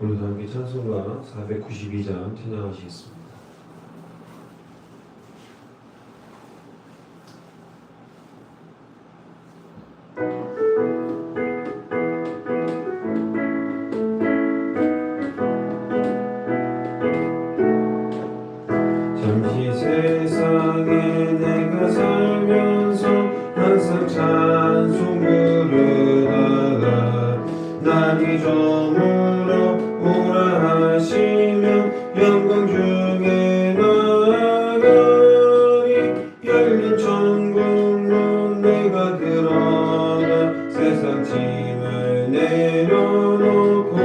오늘도 함께 찬송가 492장 찬양하시겠습니다. 잠시 세상에 내가 살면서 항상 찬송 부르다가 날이 저물어 오라 하시면 영광 중에 나가리. 열린 천국문 내가 들어가 세상 짐을 내려놓고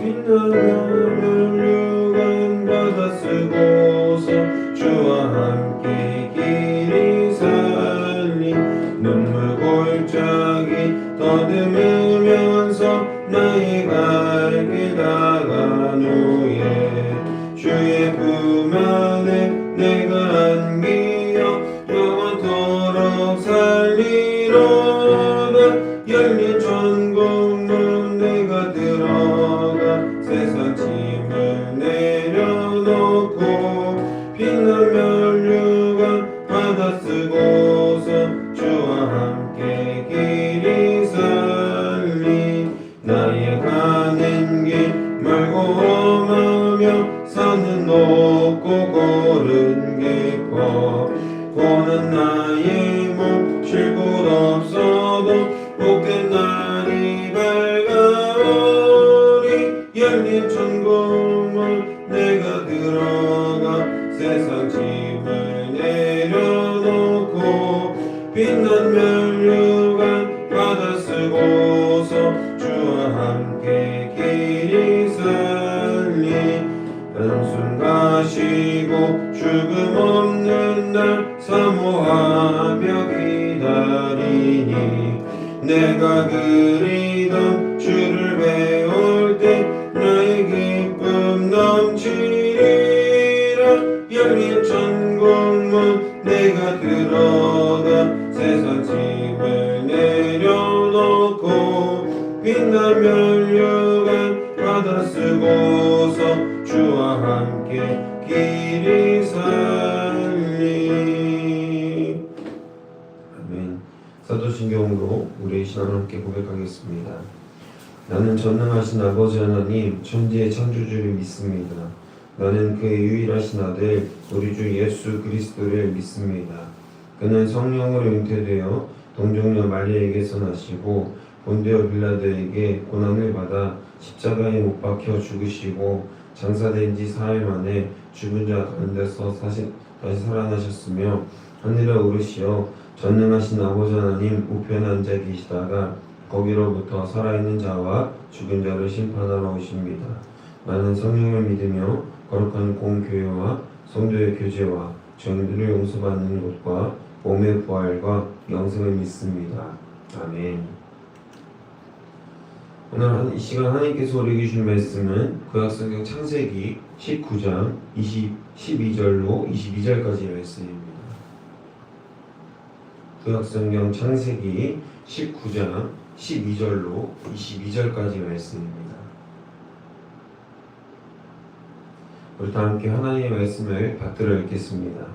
빛나는 멸류관 받아 쓰고서 주와 함께 길이 살리. 눈물 골짜기 더듬으면서 나의 갈 길 나간 후에 주의 품 안에 내가 안기어 영원토록 살리로다. 열린 천국문 내가 들어가 세상 짐을 내려놓고 빛난 멸류관 받아 쓰고서 주와 함께 길이 살리. 나의 가는 길 멀고 험하며 산은 높고 고른 깊어 고는 나의 몸 쉴 곳 없어도 복된 날이 밝아오리. 열린 천국문 내가 들어가 세상 짐을 내려놓고 빛난 멸류관 받아 쓰고서 주와 함께 길이 살리. 단순 가시고 죽음 없는 날 사모하며 기다리니 내가 그리던 주를 배울 때 나의 기쁨 넘치리라. 열린 천국문 내가 들어가 세상 짐을 내려놓고 빛난 멸류관 받아 쓰고서 주와 함께 길이 살리. 아멘. 사도신경으로 우리의 신앙을 함께 고백하겠습니다. 나는 전능하신 아버지 하나님 천지의 창조주를 믿습니다. 나는 그의 유일하신 아들 우리 주 예수 그리스도를 믿습니다. 그는 성령으로 잉태되어 동정녀 마리아에게서 나시고 본디오 빌라도에게 고난을 받아 십자가에 못 박혀 죽으시고 장사된 지 사흘 만에 죽은 자 가운데서 다시 살아나셨으며 하늘에 오르시어 전능하신 아버지 하나님 우편에 앉아 계시다가 거기로부터 살아있는 자와 죽은 자를 심판하러 오십니다. 나는 성령을 믿으며 거룩한 공교회와 성도의 교제와 죄인들을 용서받는 것과 몸의 부활과 영생을 믿습니다. 아멘. 오늘 이 시간 하나님께서 우리에게 주신 말씀은 구약성경 창세기 19장 12절로 22절까지의 말씀입니다. 구약성경 창세기 19장 12절로 22절까지 말씀입니다. 우리 다 함께 하나님의 말씀을 받들어 읽겠습니다.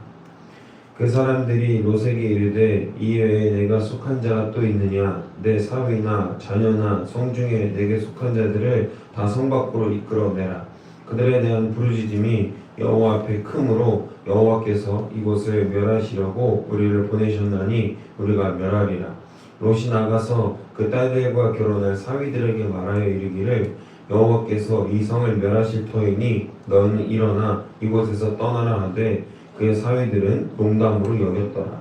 그 사람들이 롯에게 이르되 이 외에 내가 속한 자가 또 있느냐? 내 사위나 자녀나 성중에 내게 속한 자들을 다 성 밖으로 이끌어내라. 그들에 대한 부르짖음이 여호와 앞에 크므로 여호와께서 이곳을 멸하시려고 우리를 보내셨나니 우리가 멸하리라. 롯이 나가서 그 딸들과 결혼할 사위들에게 말하여 이르기를 여호와께서 이 성을 멸하실 터이니 너는 일어나 이곳에서 떠나라 하되 그의 사위들은 농담으로 여겼더라.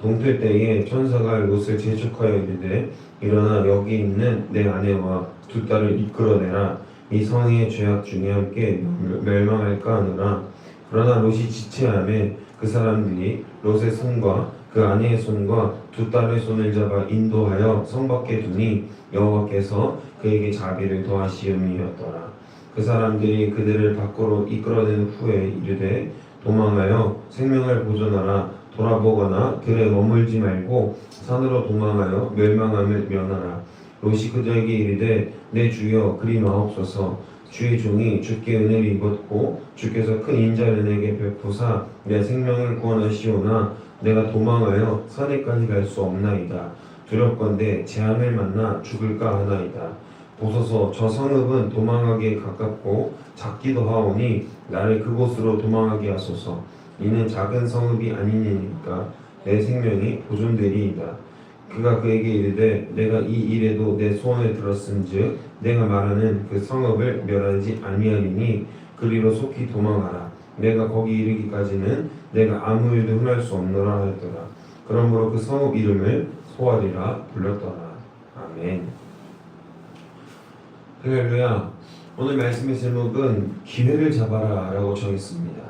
동틀 때에 천사가 롯을 재촉하여 이르되 일어나 여기 있는 내 아내와 두 딸을 이끌어내라. 이 성의 죄악 중에 함께 멸망할까 하노라. 그러나 롯이 지체하매 그 사람들이 롯의 손과 그 아내의 손과 두 딸의 손을 잡아 인도하여 성 밖에 두니 여호와께서 그에게 자비를 더하시음이었더라. 그 사람들이 그들을 밖으로 이끌어낸 후에 이르되 도망하여 생명을 보존하라. 돌아보거나 들에 머물지 말고 산으로 도망하여 멸망함을 면하라. 롯이 그들에게 이르되 내 주여 그리 마옵소서. 주의 종이 주께 은혜를 입었고 주께서 큰 인자를 내게 베푸사 내 생명을 구원하시오나 내가 도망하여 산에까지 갈 수 없나이다. 두렵건대 재앙을 만나 죽을까 하나이다. 보소서 저 성읍은 도망하기에 가깝고 작기도 하오니 나를 그곳으로 도망하게 하소서. 이는 작은 성읍이 아니니까 내 생명이 보존되리이다. 그가 그에게 이르되 내가 이 일에도 내 소원을 들었은즉 내가 말하는 그 성읍을 멸하지 아니하리니 그리로 속히 도망하라. 내가 거기 이르기까지는 내가 아무 일도 행할 수 없노라 하였더라. 그러므로 그 성읍 이름을 소알이라 불렀더라. 아멘. 할렐루야. 오늘 말씀의 제목은 기회를 잡아라 라고 정했습니다.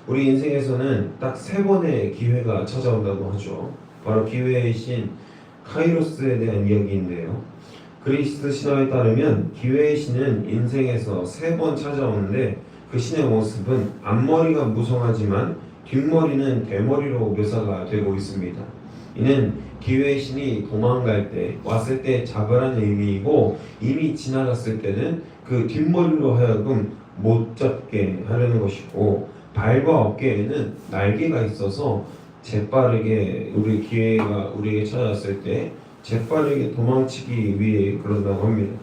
우리 인생에서는 딱 3번의 기회가 찾아온다고 하죠. 바로 기회의 신 카이로스에 대한 이야기인데요. 그리스 신화에 따르면 기회의 신은 인생에서 3번 찾아오는데 그 신의 모습은 앞머리가 무성하지만 뒷머리는 대머리로 묘사가 되고 있습니다. 이는 기회의 신이 도망갈 때 왔을 때 잡으라는 의미이고 이미 지나갔을 때는 그 뒷머리로 하여금 못 잡게 하려는 것이고 발과 어깨에는 날개가 있어서 재빠르게 우리 기회가 우리에게 찾아왔을 때 재빠르게 도망치기 위해 그런다고 합니다.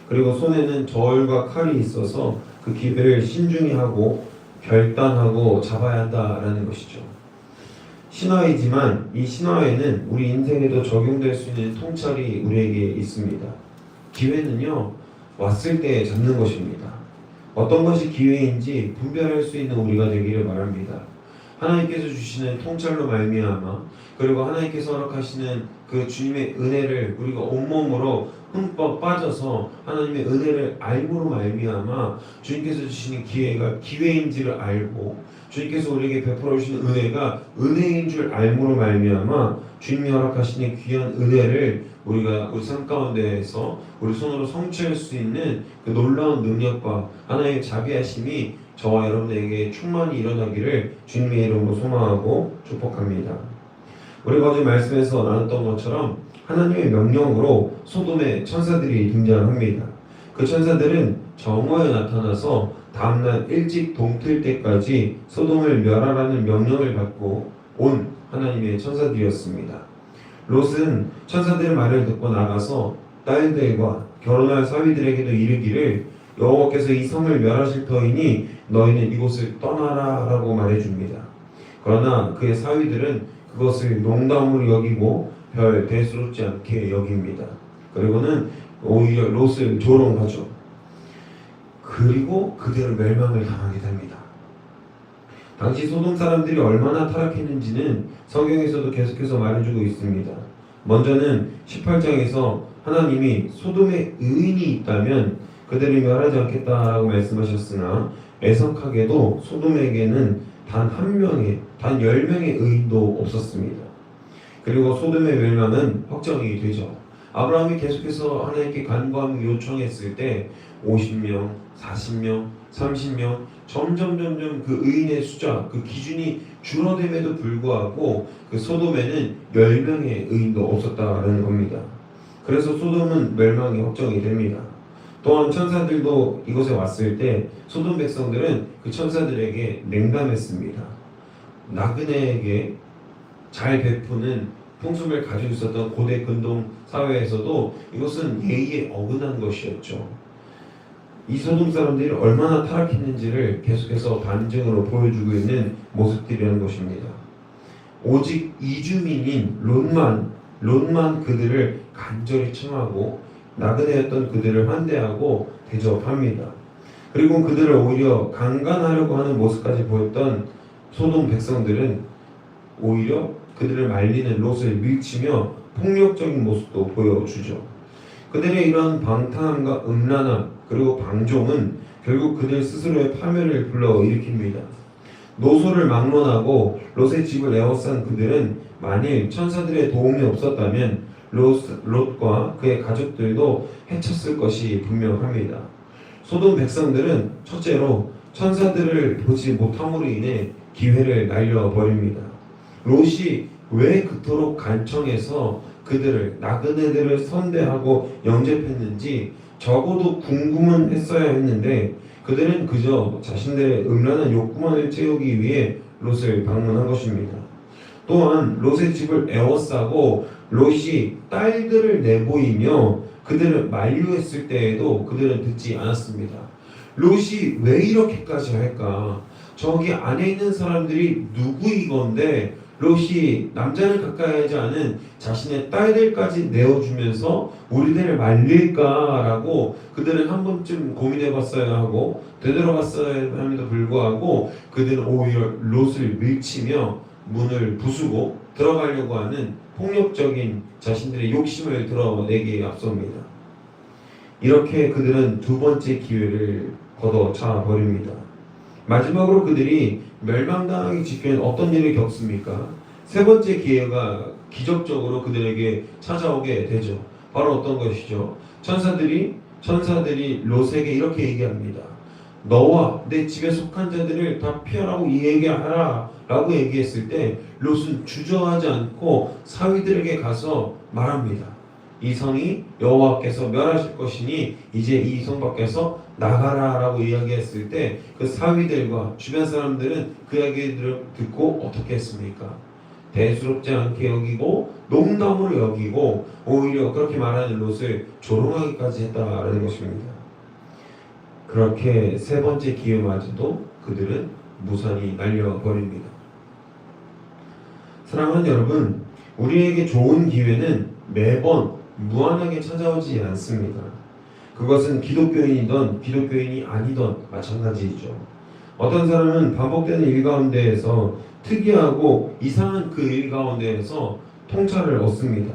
그리고 손에는 저울과 칼이 있어서 그 기회를 신중히 하고 결단하고 잡아야 한다라는 것이죠. 신화이지만 이 신화에는 우리 인생에도 적용될 수 있는 통찰이 우리에게 있습니다. 기회는요, 왔을 때 잡는 것입니다. 어떤 것이 기회인지 분별할 수 있는 우리가 되기를 바랍니다. 하나님께서 주시는 통찰로 말미암아 그리고 하나님께서 허락하시는 그 주님의 은혜를 우리가 온몸으로 흠뻑 빠져서 하나님의 은혜를 알므로 말미암아 주님께서 주시는 기회가 기회인지를 알고 주님께서 우리에게 베풀어 주시는 은혜가 은혜인 줄 알므로 말미암아 주님이 허락하시는 귀한 은혜를 우리가 우리 삶 가운데에서 우리 손으로 성취할 수 있는 그 놀라운 능력과 하나님의 자비하심이 저와 여러분에게 충만히 일어나기를 주님의 이름으로 소망하고 축복합니다. 우리가 어제 말씀에서 나눴던 것처럼 하나님의 명령으로 소돔의 천사들이 등장합니다. 그 천사들은 정오에 나타나서 다음날 일찍 동틀 때까지 소돔을 멸하라는 명령을 받고 온 하나님의 천사들이었습니다. 롯은 천사들의 말을 듣고 나가서 딸들과 결혼할 사위들에게도 이르기를 여호와께서 이 성을 멸하실 터이니 너희는 이곳을 떠나라 라고 말해줍니다. 그러나 그의 사위들은 그것을 농담으로 여기고 별 대수롭지 않게 여깁니다. 그리고는 오히려 롯을 조롱하죠. 그리고 그대로 멸망을 당하게 됩니다. 당시 소돔 사람들이 얼마나 타락했는지는 성경에서도 계속해서 말해주고 있습니다. 먼저는 18장에서 하나님이 소돔에 의인이 있다면 그들을 멸하지 않겠다라고 말씀하셨으나 애석하게도 소돔에게는 단 한 명의, 단 10명의 의인도 없었습니다. 그리고 소돔의 멸망은 확정이 되죠. 아브라함이 계속해서 하나님께 간구함을 요청했을 때 50명, 40명, 30명 점점 그 의인의 숫자, 그 기준이 줄어듦에도 불구하고 그 소돔에는 10명의 의인도 없었다라는 겁니다. 그래서 소돔은 멸망이 확정이 됩니다. 또한 천사들도 이곳에 왔을 때 소돔 백성들은 그 천사들에게 냉담했습니다. 나그네에게 잘 베푸는 풍습을 가지고 있었던 고대 근동 사회에서도 이것은 예의에 어긋난 것이었죠. 이 소돔 사람들이 얼마나 타락했는지를 계속해서 반증으로 보여주고 있는 모습들이라는 것입니다. 오직 이주민인 롯만 그들을 간절히 청하고 나그네였던 그들을 환대하고 대접합니다. 그리고 그들을 오히려 강간하려고 하는 모습까지 보였던 소돔 백성들은 오히려 그들을 말리는 롯을 밀치며 폭력적인 모습도 보여주죠. 그들의 이런 방탕함과 음란함 그리고 방종은 결국 그들 스스로의 파멸을 불러일으킵니다. 노소를 막론하고 롯의 집을 에워싼 그들은 만일 천사들의 도움이 없었다면 롯과 그의 가족들도 해쳤을 것이 분명합니다. 소돔 백성들은 첫째로 천사들을 보지 못함으로 인해 기회를 날려버립니다. 롯이 왜 그토록 간청해서 그들을 나그네들을 선대하고 영접했는지 적어도 궁금은 했어야 했는데 그들은 그저 자신들의 음란한 욕구만을 채우기 위해 롯을 방문한 것입니다. 또한 롯의 집을 에워싸고 롯이 딸들을 내보이며 그들을 만류했을 때에도 그들은 듣지 않았습니다. 롯이 왜 이렇게까지 할까? 저기 안에 있는 사람들이 누구이건데 롯이 남자를 가까이 하지 않은 자신의 딸들까지 내어주면서 우리들을 말릴까라고 그들은 한 번쯤 고민해봤어야 하고 되돌아봤어야 함에도 불구하고 그들은 오히려 롯을 밀치며 문을 부수고 들어가려고 하는 폭력적인 자신들의 욕심을 드러내기에 앞섭니다. 이렇게 그들은 두 번째 기회를 걷어차 버립니다. 마지막으로 그들이 멸망당하기 직전에 어떤 일을 겪습니까? 세 번째 기회가 기적적으로 그들에게 찾아오게 되죠. 바로 어떤 것이죠? 천사들이 롯에게 이렇게 얘기합니다. 너와 내 집에 속한 자들을 다 피하라고 얘기하라 라고 얘기했을 때 롯은 주저하지 않고 사위들에게 가서 말합니다. 이 성이 여호와께서 멸하실 것이니 이제 이 성 밖에서 나가라 라고 이야기했을 때 그 사위들과 주변 사람들은 그 이야기를 듣고 어떻게 했습니까? 대수롭지 않게 여기고 농담으로 여기고 오히려 그렇게 말하는 롯을 조롱하기까지 했다라는 것입니다. 그렇게 세 번째 기회마저도 그들은 무산히 날려버립니다. 사랑하는 여러분, 우리에게 좋은 기회는 매번 무한하게 찾아오지 않습니다. 그것은 기독교인이든 기독교인이 아니든 마찬가지이죠. 어떤 사람은 반복되는 일 가운데에서 특이하고 이상한 그 일 가운데에서 통찰을 얻습니다.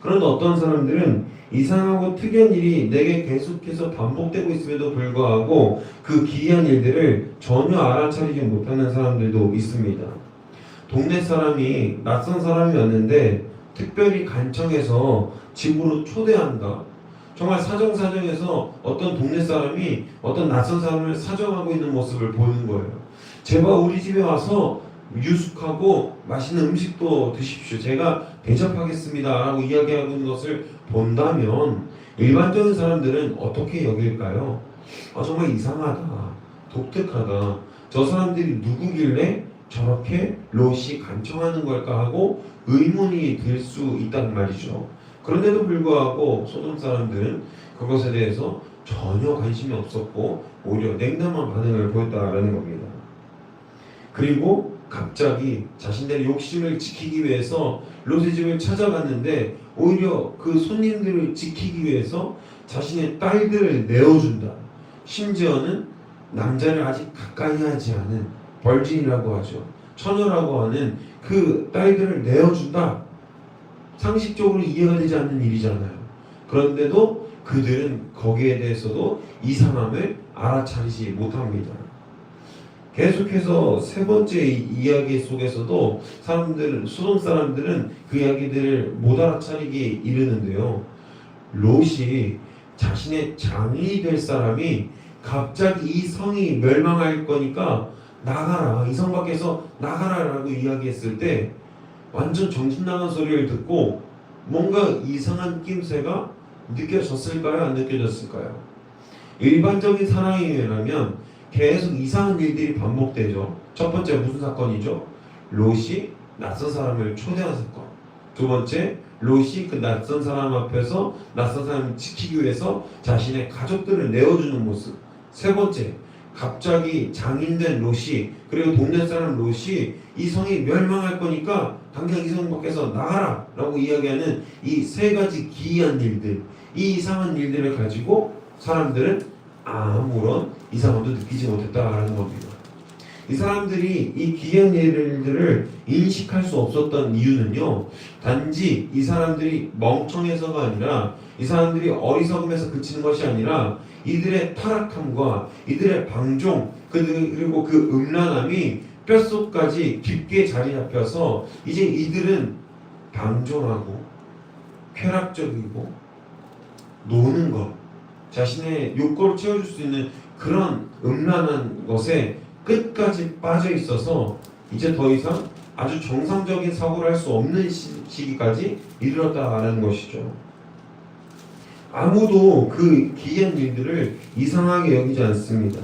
그런데 어떤 사람들은 이상하고 특이한 일이 내게 계속해서 반복되고 있음에도 불구하고 그 기이한 일들을 전혀 알아차리지 못하는 사람들도 있습니다. 동네 사람이 낯선 사람이 왔는데 특별히 간청해서 집으로 초대한다. 정말 사정사정해서 어떤 동네 사람이 어떤 낯선 사람을 사정하고 있는 모습을 보는 거예요. 제발 우리 집에 와서 유숙하고 맛있는 음식도 드십시오. 제가 대접하겠습니다. 라고 이야기하고 있는 것을 본다면 일반적인 사람들은 어떻게 여길까요? 정말 이상하다. 독특하다. 저 사람들이 누구길래 저렇게 롯이 간청하는 걸까 하고 의문이 들 수 있단 말이죠. 그런데도 불구하고 소돔 사람들은 그것에 대해서 전혀 관심이 없었고 오히려 냉담한 반응을 보였다라는 겁니다. 그리고 갑자기 자신들의 욕심을 지키기 위해서 롯의 집을 찾아갔는데 오히려 그 손님들을 지키기 위해서 자신의 딸들을 내어준다. 심지어는 남자를 아직 가까이 하지 않은 벌진이라고 하죠. 처녀라고 하는 그 딸들을 내어준다. 상식적으로 이해가 되지 않는 일이잖아요. 그런데도 그들은 거기에 대해서도 이상함을 알아차리지 못합니다. 계속해서 세 번째 이야기 속에서도 소돔 사람들은 그 이야기들을 못 알아차리게 이르는데요. 롯이 자신의 장인이 될 사람이 갑자기 이 성이 멸망할 거니까 나가라, 이 성 밖에서 나가라 라고 이야기했을 때 완전 정신 나간 소리를 듣고 뭔가 이상한 낌새가 느껴졌을까요? 안 느껴졌을까요? 일반적인 사람이라면 계속 이상한 일들이 반복되죠. 첫 번째 무슨 사건이죠? 롯이 낯선 사람을 초대한 사건. 두 번째, 롯이 그 낯선 사람 앞에서 낯선 사람을 지키기 위해서 자신의 가족들을 내어주는 모습. 세 번째, 갑자기 장인된 롯이 그리고 동네 사람 롯이 이 성이 멸망할 거니까 당장 이 성 밖에서 나가라 라고 이야기하는 이 세 가지 기이한 일들, 이 이상한 일들을 가지고 사람들은 아무런 이상함도 느끼지 못했다라는 겁니다. 이 사람들이 이 기이한 일들을 인식할 수 없었던 이유는요, 단지 이 사람들이 멍청해서가 아니라 이 사람들이 어리석음에서 그치는 것이 아니라 이들의 타락함과 이들의 방종 그리고 그 음란함이 뼛속까지 깊게 자리 잡혀서 이제 이들은 방종하고 쾌락적이고 노는 것, 자신의 욕구를 채워줄 수 있는 그런 음란한 것에 끝까지 빠져 있어서 이제 더 이상 아주 정상적인 사고를 할 수 없는 시기까지 이르렀다라는 것이죠. 아무도 그 기이한 일들을 이상하게 여기지 않습니다.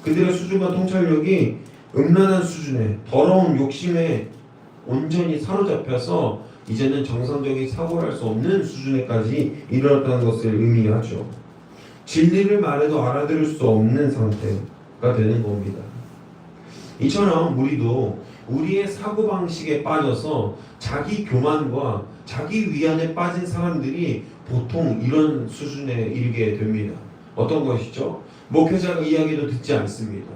그들의 수준과 통찰력이 음란한 수준에 더러운 욕심에 온전히 사로잡혀서 이제는 정상적인 사고를 할 수 없는 수준에까지 이르렀다는 것을 의미하죠. 진리를 말해도 알아들을 수 없는 상태가 되는 겁니다. 이처럼 우리도 우리의 사고방식에 빠져서 자기 교만과 자기 위안에 빠진 사람들이 보통 이런 수준에 이르게 됩니다. 어떤 것이죠? 목회자가 이야기도 듣지 않습니다.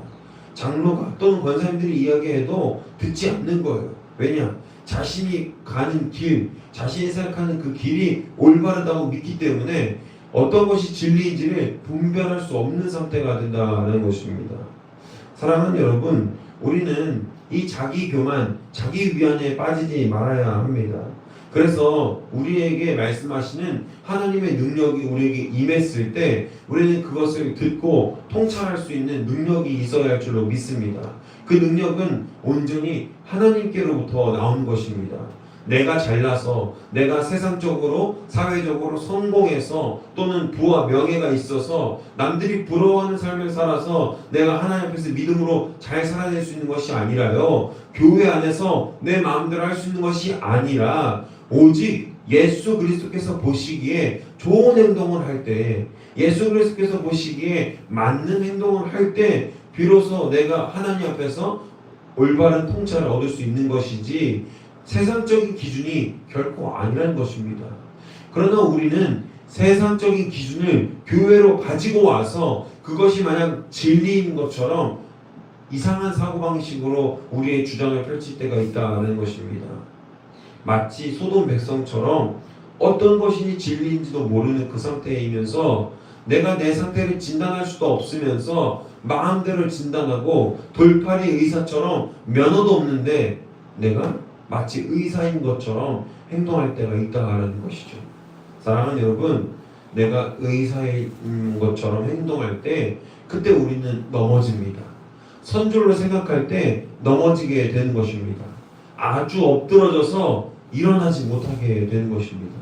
장로가 또는 권사님들이 이야기해도 듣지 않는 거예요. 왜냐? 자신이 가는 길, 자신이 생각하는 그 길이 올바르다고 믿기 때문에 어떤 것이 진리인지를 분별할 수 없는 상태가 된다는 것입니다. 사랑하는 여러분, 우리는 이 자기 교만, 자기 위안에 빠지지 말아야 합니다. 그래서 우리에게 말씀하시는 하나님의 능력이 우리에게 임했을 때 우리는 그것을 듣고 통찰할 수 있는 능력이 있어야 할 줄로 믿습니다. 그 능력은 온전히 하나님께로부터 나온 것입니다. 내가 잘나서, 내가 세상적으로, 사회적으로 성공해서 또는 부와 명예가 있어서 남들이 부러워하는 삶을 살아서 내가 하나님 앞에서 믿음으로 잘 살아낼 수 있는 것이 아니라요, 교회 안에서 내 마음대로 할 수 있는 것이 아니라 오직 예수 그리스도께서 보시기에 좋은 행동을 할 때, 예수 그리스도께서 보시기에 맞는 행동을 할 때 비로소 내가 하나님 앞에서 올바른 통찰을 얻을 수 있는 것이지 세상적인 기준이 결코 아니라는 것입니다. 그러나 우리는 세상적인 기준을 교회로 가지고 와서 그것이 마냥 진리인 것처럼 이상한 사고방식으로 우리의 주장을 펼칠 때가 있다는 것입니다. 마치 소돔 백성처럼 어떤 것이 진리인지도 모르는 그 상태이면서 내가 내 상태를 진단할 수도 없으면서 마음대로 진단하고 돌팔이 의사처럼 면허도 없는데 내가 마치 의사인 것처럼 행동할 때가 있다는 것이죠. 사랑하는 여러분, 내가 의사인 것처럼 행동할 때 그때 우리는 넘어집니다. 선줄로 생각할 때 넘어지게 되는 것입니다. 아주 엎드러져서 일어나지 못하게 되는 것입니다.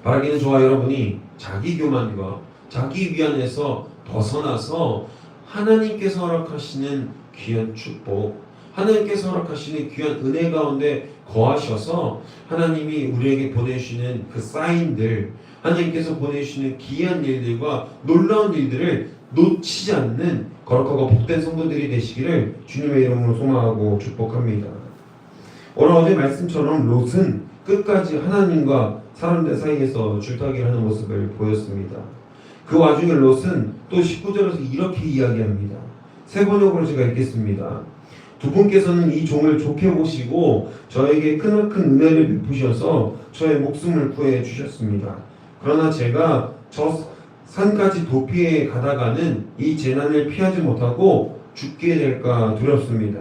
바라기는 저와 여러분이 자기 교만과 자기 위안에서 벗어나서 하나님께서 허락하시는 귀한 축복, 하나님께서 허락하시는 귀한 은혜 가운데 거하셔서 하나님이 우리에게 보내주시는 그 사인들, 하나님께서 보내주시는 귀한 일들과 놀라운 일들을 놓치지 않는 거룩하고 복된 성도들이 되시기를 주님의 이름으로 소망하고 축복합니다. 오늘 어제 말씀처럼 롯은 끝까지 하나님과 사람들 사이에서 줄타기를 하는 모습을 보였습니다. 그 와중에 롯은 또 19절에서 이렇게 이야기합니다. 세 번역으로 제가 읽겠습니다. 두 분께서는 이 종을 좋게 보시고 저에게 크나큰 은혜를 베푸셔서 저의 목숨을 구해 주셨습니다. 그러나 제가 저 산까지 도피해 가다가는 이 재난을 피하지 못하고 죽게 될까 두렵습니다.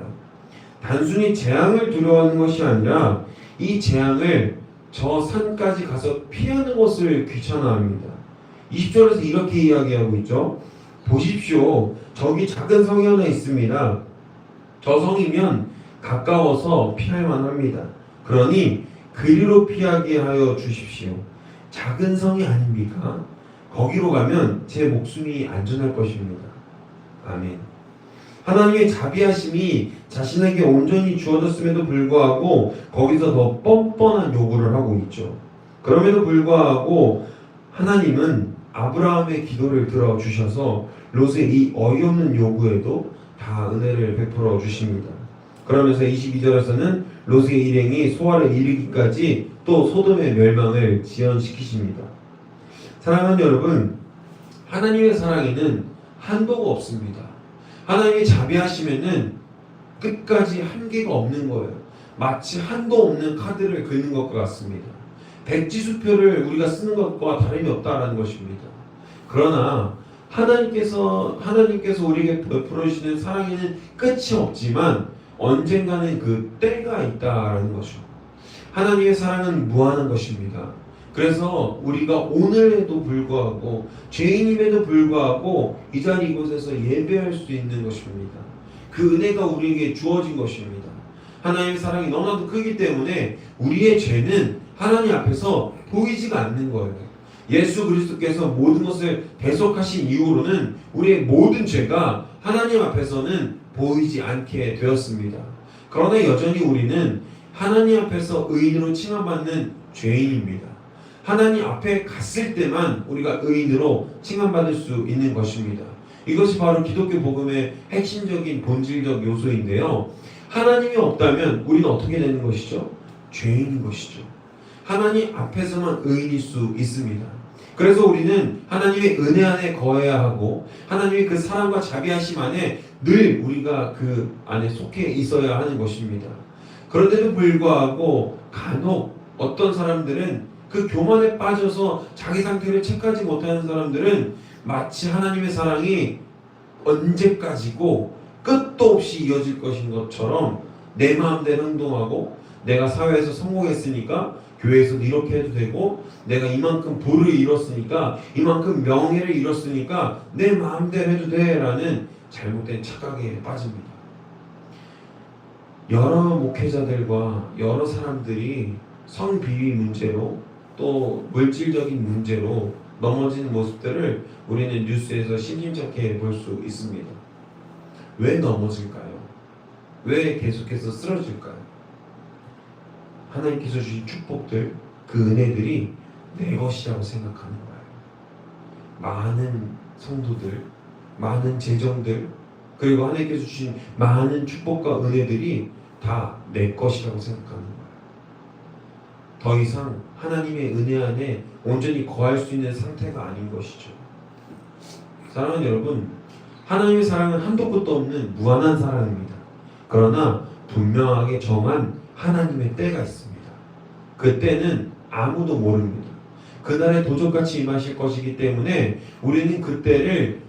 단순히 재앙을 두려워하는 것이 아니라 이 재앙을 저 산까지 가서 피하는 것을 귀찮아합니다. 20절에서 이렇게 이야기하고 있죠. 보십시오. 저기 작은 성이 하나 있습니다. 저 성이면 가까워서 피할 만합니다. 그러니 그리로 피하게 하여 주십시오. 작은 성이 아닙니까? 거기로 가면 제 목숨이 안전할 것입니다. 아멘. 하나님의 자비하심이 자신에게 온전히 주어졌음에도 불구하고 거기서 더 뻔뻔한 요구를 하고 있죠. 그럼에도 불구하고 하나님은 아브라함의 기도를 들어주셔서 롯의 이 어이없는 요구에도 다 은혜를 베풀어 주십니다. 그러면서 22절에서는 롯의 일행이 소알에 이르기까지 또 소돔의 멸망을 지연시키십니다. 사랑하는 여러분, 하나님의 사랑에는 한도가 없습니다. 하나님의 자비하심에는 끝까지 한계가 없는 거예요. 마치 한도 없는 카드를 긁는 것과 같습니다. 백지수표를 우리가 쓰는 것과 다름이 없다라는 것입니다. 그러나 하나님께서 우리에게 베풀어주시는 사랑에는 끝이 없지만 언젠가는 그 때가 있다라는 거죠. 하나님의 사랑은 무한한 것입니다. 그래서 우리가 오늘에도 불구하고 죄인임에도 불구하고 이 자리 이곳에서 예배할 수 있는 것입니다. 그 은혜가 우리에게 주어진 것입니다. 하나님의 사랑이 너무나도 크기 때문에 우리의 죄는 하나님 앞에서 보이지가 않는 거예요. 예수 그리스도께서 모든 것을 대속하신 이후로는 우리의 모든 죄가 하나님 앞에서는 보이지 않게 되었습니다. 그러나 여전히 우리는 하나님 앞에서 의인으로 칭함받는 죄인입니다. 하나님 앞에 갔을 때만 우리가 의인으로 칭함받을 수 있는 것입니다. 이것이 바로 기독교 복음의 핵심적인 본질적 요소인데요. 하나님이 없다면 우리는 어떻게 되는 것이죠? 죄인인 것이죠. 하나님 앞에서만 의인일 수 있습니다. 그래서 우리는 하나님의 은혜 안에 거해야 하고 하나님의 그 사랑과 자비하심 안에 늘 우리가 그 안에 속해 있어야 하는 것입니다. 그런데도 불구하고 간혹 어떤 사람들은 그 교만에 빠져서 자기 상태를 체크하지 못하는 사람들은 마치 하나님의 사랑이 언제까지고 끝도 없이 이어질 것인 것처럼 내 마음대로 행동하고 내가 사회에서 성공했으니까 교회에서도 이렇게 해도 되고 내가 이만큼 부를 이뤘으니까 이만큼 명예를 이뤘으니까 내 마음대로 해도 돼 라는 잘못된 착각에 빠집니다. 여러 목회자들과 여러 사람들이 성비위 문제로 또 물질적인 문제로 넘어지는 모습들을 우리는 뉴스에서 심심찮게 볼 수 있습니다. 왜 넘어질까요? 왜 계속해서 쓰러질까요? 하나님께서 주신 축복들, 그 은혜들이 내 것이라고 생각하는 거예요. 많은 성도들, 많은 재정들, 그리고 하나님께서 주신 많은 축복과 은혜들이 다 내 것이라고 생각하는 거예요. 더 이상 하나님의 은혜 안에 온전히 거할 수 있는 상태가 아닌 것이죠. 사랑하는 여러분, 하나님의 사랑은 한도 끝도 없는 무한한 사랑입니다. 그러나 분명하게 정한 하나님의 때가 있습니다. 그 때는 아무도 모릅니다. 그날에 도적같이 임하실 것이기 때문에 우리는 그 때를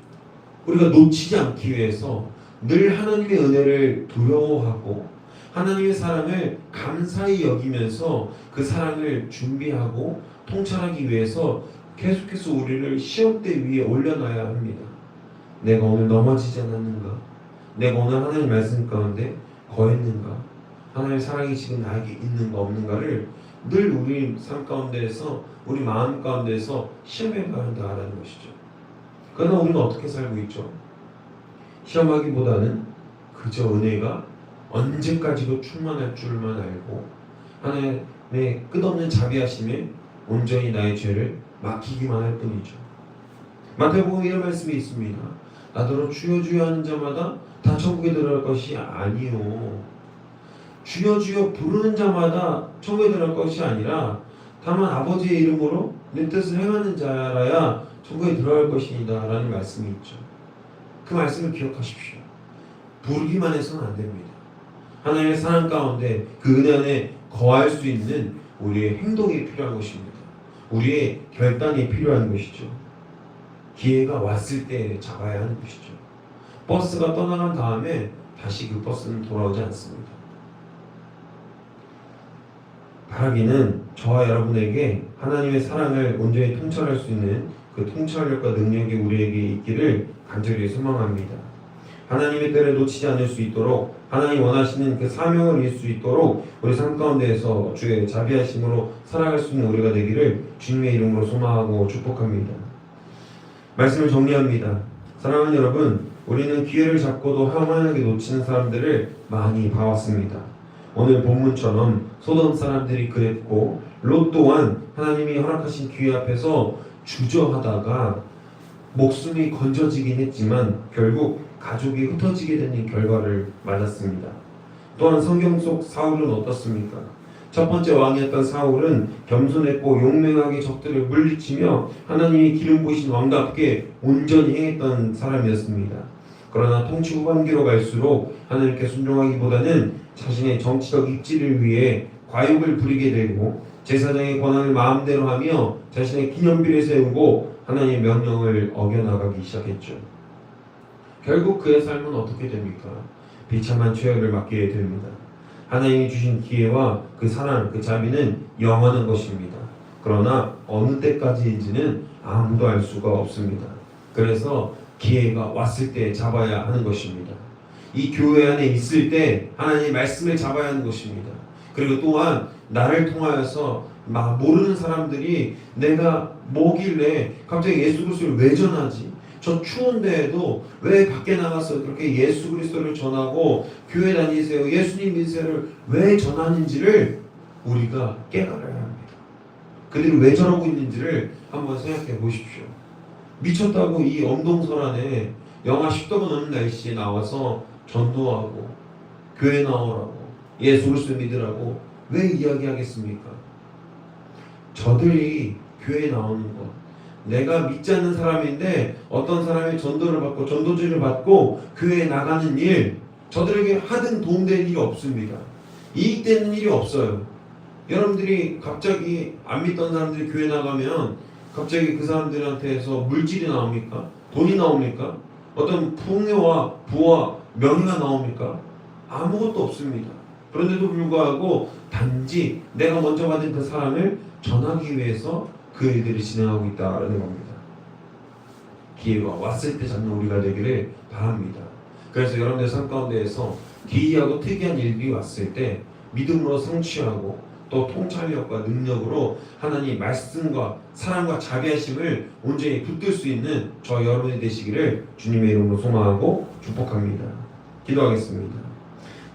우리가 놓치지 않기 위해서 늘 하나님의 은혜를 두려워하고 하나님의 사랑을 감사히 여기면서 그 사랑을 준비하고 통찰하기 위해서 계속해서 우리를 시험대 위에 올려놔야 합니다. 내가 오늘 넘어지지 않았는가? 내가 오늘 하나님의 말씀 가운데 거했는가? 하나님의 사랑이 지금 나에게 있는가 없는가를 늘 우리 삶 가운데에서 우리 마음 가운데에서 시험해봐야 한다라는 것이죠. 그러나 우리는 어떻게 살고 있죠? 시험하기보다는 그저 은혜가 언제까지도 충만할 줄만 알고 하나님의 끝없는 자비하심에 온전히 나의 죄를 맡기기만 할 뿐이죠. 마태복음에 이런 말씀이 있습니다. 나더러 주여 주여 하는 자마다 다 천국에 들어갈 것이 아니요. 주여 주여 부르는 자마다 천국에 들어갈 것이 아니라 다만 아버지의 이름으로 내 뜻을 행하는 자라야 천국에 들어갈 것이다 라는 말씀이 있죠. 그 말씀을 기억하십시오. 부르기만 해서는 안 됩니다. 하나님의 사랑 가운데 그 은혜 안에 거할 수 있는 우리의 행동이 필요한 것입니다. 우리의 결단이 필요한 것이죠. 기회가 왔을 때 잡아야 하는 것이죠. 버스가 떠나간 다음에 다시 그 버스는 돌아오지 않습니다. 바라기는 저와 여러분에게 하나님의 사랑을 온전히 통찰할 수 있는 그 통찰력과 능력이 우리에게 있기를 간절히 소망합니다. 하나님의 때를 놓치지 않을 수 있도록 하나님 원하시는 그 사명을 이룰 수 있도록 우리 삶 가운데에서 주의 자비하심으로 살아갈 수 있는 우리가 되기를 주님의 이름으로 소망하고 축복합니다. 말씀을 정리합니다. 사랑하는 여러분, 우리는 기회를 잡고도 허망하게 놓치는 사람들을 많이 봐왔습니다. 오늘 본문처럼 소돔 사람들이 그랬고 롯 또한 하나님이 허락하신 기회 앞에서 주저하다가 목숨이 건져지긴 했지만 결국 가족이 흩어지게 되는 결과를 맞았습니다. 또한 성경 속 사울은 어떻습니까? 첫 번째 왕이었던 사울은 겸손했고 용맹하게 적들을 물리치며 하나님이 기름 부으신 왕답게 온전히 행했던 사람이었습니다. 그러나 통치 후반기로 갈수록 하나님께 순종하기보다는 자신의 정치적 입지를 위해 과욕을 부리게 되고 제사장의 권한을 마음대로 하며 자신의 기념비를 세우고 하나님의 명령을 어겨나가기 시작했죠. 결국 그의 삶은 어떻게 됩니까? 비참한 최후를 맞게 됩니다. 하나님이 주신 기회와 그 사랑, 그 자비는 영원한 것입니다. 그러나 어느 때까지인지는 아무도 알 수가 없습니다. 그래서 기회가 왔을 때 잡아야 하는 것입니다. 이 교회 안에 있을 때 하나님의 말씀을 잡아야 하는 것입니다. 그리고 또한 나를 통하여서 모르는 사람들이 내가 뭐길래 갑자기 예수 그리스도를 왜 전하지? 저 추운 데에도 왜 밖에 나가서 그렇게 예수 그리스도를 전하고 교회 다니세요, 예수님 믿으세요를 왜 전하는지를 우리가 깨달아야 합니다. 그들이 왜 저러고 있는지를 한번 생각해 보십시오. 미쳤다고 이 엄동설안에 영하 10도가 넘는 날씨에 나와서 전도하고 교회 나오라고 예수 그리스도 믿으라고 왜 이야기하겠습니까? 저들이 교회에 나오는 것, 내가 믿지 않는 사람인데 어떤 사람이 전도를 받고 전도지를 받고 교회에 나가는 일, 저들에게 하등 도움되는 일이 없습니다. 이익되는 일이 없어요. 여러분들이 갑자기 안 믿던 사람들이 교회 나가면 갑자기 그 사람들한테서 물질이 나옵니까? 돈이 나옵니까? 어떤 풍요와 부와 명예가 나옵니까? 아무것도 없습니다. 그런데도 불구하고 단지 내가 먼저 받은 그 사람을 전하기 위해서 그 일들이 진행하고 있다는 겁니다. 기회가 왔을 때 잡는 우리가 되기를 바랍니다. 그래서 여러분들 삶 가운데에서 기이하고 특이한 일이 왔을 때 믿음으로 성취하고 또 통찰력과 능력으로 하나님 말씀과 사랑과 자비하심을 온전히 붙들 수 있는 저 여러분이 되시기를 주님의 이름으로 소망하고 축복합니다. 기도하겠습니다.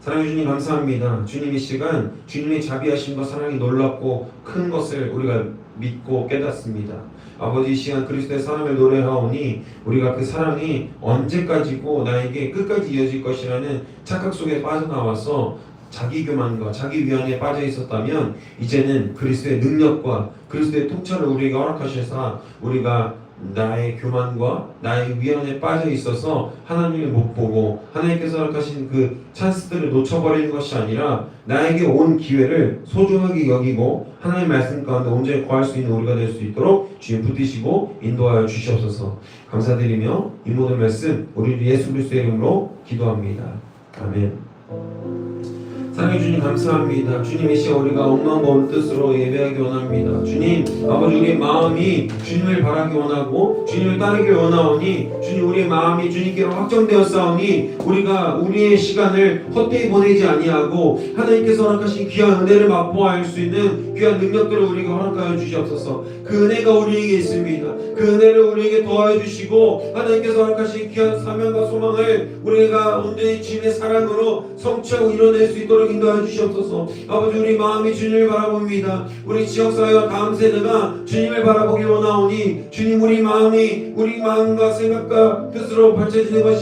사랑해 주님 감사합니다. 주님 이 시간 주님의 자비하심과 사랑이 놀랍고 큰 것을 우리가 믿고 깨닫습니다. 아버지 이 시간 그리스도의 사랑을 노래하오니 우리가 그 사랑이 언제까지고 나에게 끝까지 이어질 것이라는 착각 속에 빠져나와서 자기 교만과 자기 위안에 빠져 있었다면 이제는 그리스도의 능력과 그리스도의 통찰을 우리에게 허락하셔서 우리가 나의 교만과 나의 위안에 빠져 있어서 하나님을 못 보고 하나님께서 허락하신 그 찬스들을 놓쳐버리는 것이 아니라 나에게 온 기회를 소중하게 여기고 하나님의 말씀 가운데 온전히 거할 수 있는 우리가 될 수 있도록 주님 붙드시고 인도하여 주시옵소서. 감사드리며 이 모든 말씀 우리 예수 그리스도의 이름으로 기도합니다. 아멘. 사랑해 주님 감사합니다. 주님 이 시간 우리가 엉망과 온 뜻으로 예배하기 원합니다. 주님 아버지 우리의 마음이 주님을 바라기 원하고 주님을 따르기 원하오니 주님 우리의 마음이 주님께로 확정되었사오니 우리가 우리의 시간을 헛되이 보내지 아니하고 하나님께서 허락하신 귀한 은혜를 맛보아할 수 있는 귀한 능력들을 우리가 허락하여 주시옵소서. 그 은혜가 우리에게 있습니다. 그 은혜를 우리에게 더하여 주시고 하나님께서 허락하신 귀한 사명과 소망을 우리가 온전히 주님의 사랑으로 성취하고 이뤄낼 수 있도록 인도하여 주시옵소서. 아버지 우리 마음이 주님을 바라봅니다. 우리 지역사회와 다음 세대가 주님을 바라보기 원하오니 주님 우리 마음이 우리 마음과 생각과 뜻으로 밝혀지는 것이